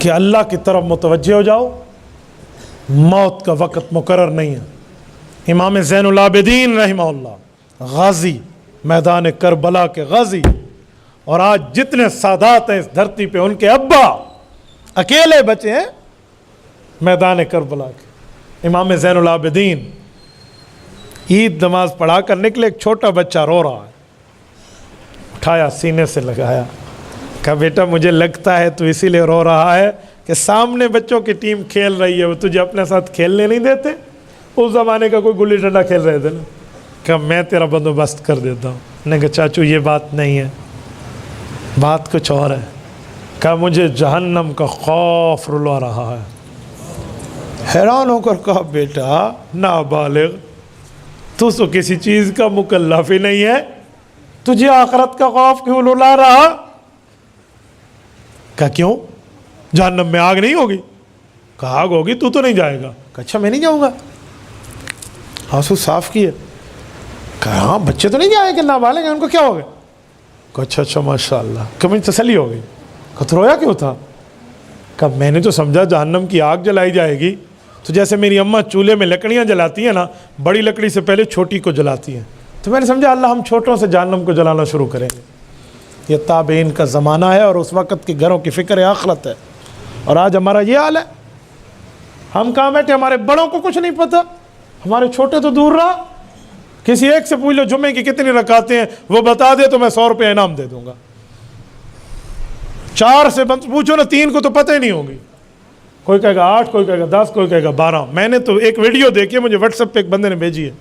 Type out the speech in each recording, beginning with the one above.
کہ اللہ کی طرف متوجہ ہو جاؤ، موت کا وقت مقرر نہیں ہے۔ امام زین العابدین رحمہ اللہ غازی، میدان کربلا کے غازی، اور آج جتنے سادات ہیں اس دھرتی پہ ان کے ابا اکیلے بچے ہیں میدان کربلا کے۔ امام زین العابدین عید نماز پڑھا کر نکلے، ایک چھوٹا بچہ رو رہا ہے، اٹھایا سینے سے لگایا، کہا بیٹا مجھے لگتا ہے تو اسی لیے رو رہا ہے کہ سامنے بچوں کی ٹیم کھیل رہی ہے، وہ تجھے اپنے ساتھ کھیلنے نہیں دیتے، اس زمانے کا کوئی گلی ڈنڈا کھیل رہے تھے نا، کہا میں تیرا بندوبست کر دیتا ہوں۔ نے کہا چاچو یہ بات نہیں ہے، بات کچھ اور ہے۔ کہا مجھے جہنم کا خوف رلا رہا ہے۔ حیران ہو کر کہا بیٹا نابالغ، تو کسی چیز کا مکلف ہی نہیں ہے، تجھے آخرت کا خوف کیوں رلا رہا؟ کہا کیوں؟ جہنم میں آگ نہیں ہوگی؟ کہا آگ ہوگی، تو نہیں جائے گا؟ کہا اچھا میں نہیں جاؤں گا۔ آنسو صاف کیے، کہا ہاں بچے تو نہیں جائیں کہ نابالغ ہیں، ان کو کیا ہو گیا؟ کہا اچھا اچھا ماشاءاللہ، کہ مجھے تسلی ہو گئی۔ کہا تو رویا کیوں تھا؟ کہا میں نے تو سمجھا جہنم کی آگ جلائی جائے گی تو جیسے میری اماں چولہے میں لکڑیاں جلاتی ہیں نا، بڑی لکڑی سے پہلے چھوٹی کو جلاتی ہیں، تو میں نے سمجھا اللہ ہم چھوٹوں سے جہنم کو جلانا شروع کریں گے۔ یہ تابعین کا زمانہ ہے اور اس وقت کے گھروں کی فکر آخرت ہے، اور آج ہمارا یہ حال ہے۔ ہم کہاں بیٹھے، ہمارے بڑوں کو کچھ نہیں پتہ، ہمارے چھوٹے تو دور رہا۔ کسی ایک سے پوچھ لو جمعے کی کتنی رکعتیں ہیں، وہ بتا دے تو میں 100 روپے انعام دے دوں گا۔ 4 سے پوچھو نا، 3 کو تو پتہ ہی نہیں ہوگی، کوئی کہے گا 8، کوئی کہے گا 10، کوئی کہے گا 12۔ میں نے تو ایک ویڈیو دیکھی ہے، مجھے واٹس ایپ پہ ایک بندے نے بھیجی ہے،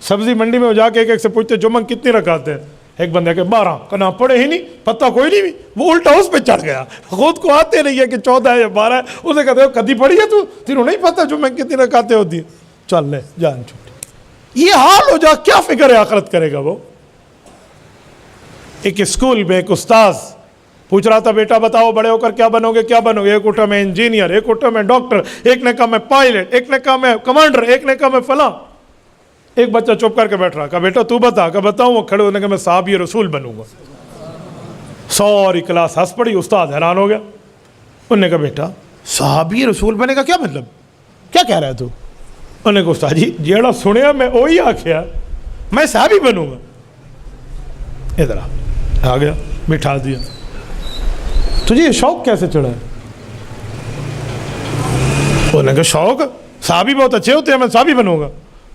سبزی منڈی میں وہ جا کے ایک سے پوچھتے جمعہ کتنی رکعتیں ہیں، ایک بندے کہ 12، کہ نہ پڑھے ہی نہیں، پتہ کوئی نہیں، وہ الٹا اس پہ چڑھ گیا، خود کو آتے نہیں ہے کہ 14 ہے یا 12 ہے، اسے کہتے ہو کدی پڑھی ہے تو تینوں نہیں پتہ جمعہ کتنی رکعتیں ہوتی ہیں، چل لے جان چھوٹی۔ یہ حال ہو جا کیا فکر ہے آخرت کرے گا وہ؟ ایک اسکول میں ایک استاذ پوچھ رہا تھا بیٹا بتاؤ بڑے ہو کر کیا بنو گے، کیا بنو گے؟ ایک اٹھا میں انجینئر، ایک اٹھا میں ڈاکٹر، ایک نے کہا میں پائلٹ، ایک نے کہا میں کمانڈر، ایک نے کہا میں فلاں۔ ایک بچہ چپ کر کے بیٹھ رہا، کہا بیٹا تو بتا، کہا بتاؤں، وہ کھڑے ہونے کہ میں صحابی رسول بنوں گا۔ ساری کلاس ہنس پڑی، استاد حیران ہو گیا، انہوں نے کہا بیٹا صحابی رسول بنے کا کیا مطلب، کیا کہہ رہا ہے تو؟ انہوں نے کہا استاد جی جیڑا سنیا میں وہی آکھیا، میں صحابی بنوں گا۔ ادھر آ گیا، بٹھا دیا۔ تجھے یہ شوق کیسے چڑھا ہے؟ انہوں نے کہا شوق صحابی بہت اچھے ہوتے ہیں، میں صحابی بنوں گا۔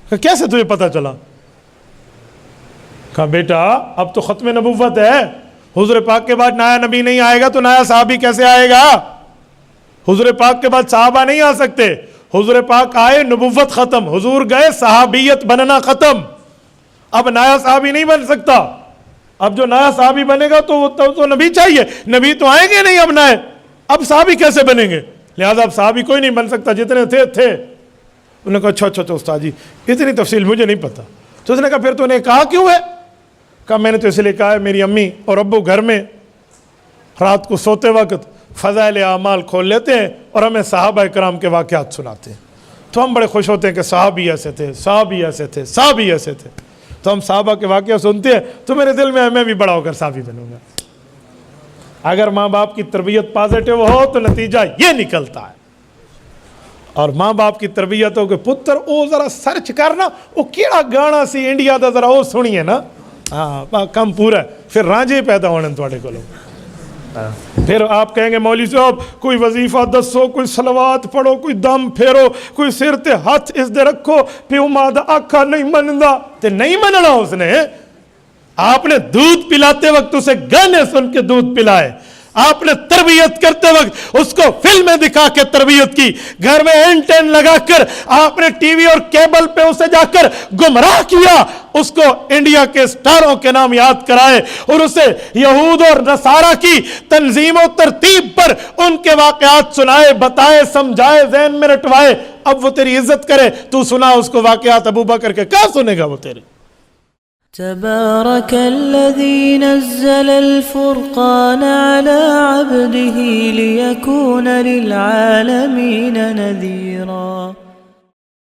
کہ کیسے تجھے پتہ چلا؟ کہا بیٹا اب تو ختم نبوت ہے، حضور پاک کے بعد نیا نبی نہیں آئے گا تو نیا صحابی کیسے آئے گا؟ حضور پاک کے بعد صحابہ نہیں آ سکتے، حضور پاک آئے نبوت ختم، حضور گئے صحابیت بننا ختم، اب نیا صحابی نہیں بن سکتا۔ اب جو نیا صحابی بنے گا تو نبی چاہیے، نبی تو آئیں گے نہیں اب نئے، اب صحابی کیسے بنیں گے؟ لہذا اب صحابی کوئی نہیں بن سکتا، جتنے تھے۔ انہوں نے کہا اچھا استاد جی اتنی تفصیل مجھے نہیں پتا۔ تو اس نے کہا پھر تو نے کہا کیوں ہے؟ کہا میں نے تو اس لیے کہا ہے میری امی اور ابو گھر میں رات کو سوتے وقت فضائل اعمال کھول لیتے ہیں اور ہمیں صحابہ کرام کے واقعات سناتے ہیں، تو ہم بڑے خوش ہوتے ہیں کہ صحابی ایسے تھے، صحابی ایسے تھے، صحابی ایسے تھے، تو ہم صحابہ کے واقعہ سنتے ہیں تو میرے دل میں میں بھی بڑا ہو کر صحابی بنوں گا۔ اگر ماں باپ کی تربیت پازیٹیو ہو تو نتیجہ یہ نکلتا ہے، اور ماں باپ کی تربیت ہو کہ پتر او ذرا سرچ کرنا او کیڑا گانا سی انڈیا دا ذرا او سنیے نا، ہاں کم پورا ہے، پھر رانجے پیدا ہونے تھوڑے کو لوگ۔ پھر آپ کہیں گے مولوی صاحب کوئی وظیفہ دسو، کوئی صلوات پڑھو، کوئی دم پھیرو، کوئی سر تے ہاتھ اس دے رکھو، پیو ماں دا آکھا نہیں مندا، تے نہیں مننا اس نے۔ آپ نے دودھ پلاتے وقت اسے گانے سن کے دودھ پلائے، آپ نے تربیت کرتے وقت اس کو فلمیں دکھا کے تربیت کی، گھر میں اینٹین لگا کر آپ نے ٹی وی اور کیبل پہ اسے جا کر گمراہ کیا، اس کو انڈیا کے سٹاروں کے نام یاد کرائے اور اسے یہود اور نصارہ کی تنظیم و ترتیب پر ان کے واقعات سنائے، بتائے، سمجھائے، ذہن میں رٹوائے، اب وہ تیری عزت کرے، تو سنا اس کو واقعات ابو بکر کے، کیا سنے گا وہ تیری؟ تبارك الذي نزل الفرقان على عبده ليكون للعالمين نذيرا